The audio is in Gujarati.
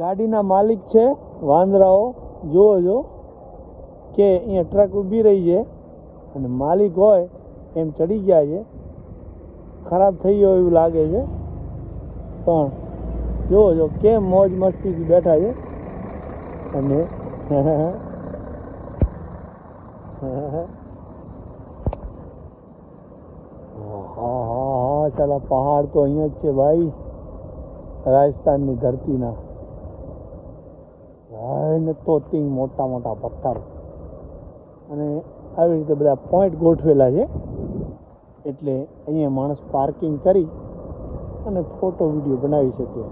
ગાડીના માલિક છે વાંદરાઓ જુઓ જો કે અહીંયા ટ્રક ઊભી રહી છે અને માલિક હોય એમ ચડી ગયા છે. ખરાબ થઈ ગયો એવું લાગે છે પણ જુઓ જો કેમ મોજ મસ્તીથી બેઠા છે. અને હા ચાલો પહાડ તો અહીંયા જ છે ભાઈ, રાજસ્થાનની ધરતીના. ને તોતિંગ મોટા મોટા પથ્થર અને આવી રીતે બધા પોઈન્ટ ગોઠવેલા છે એટલે અહીંયા માણસ પાર્કિંગ કરી અને ફોટો વિડીયો બનાવી શકે.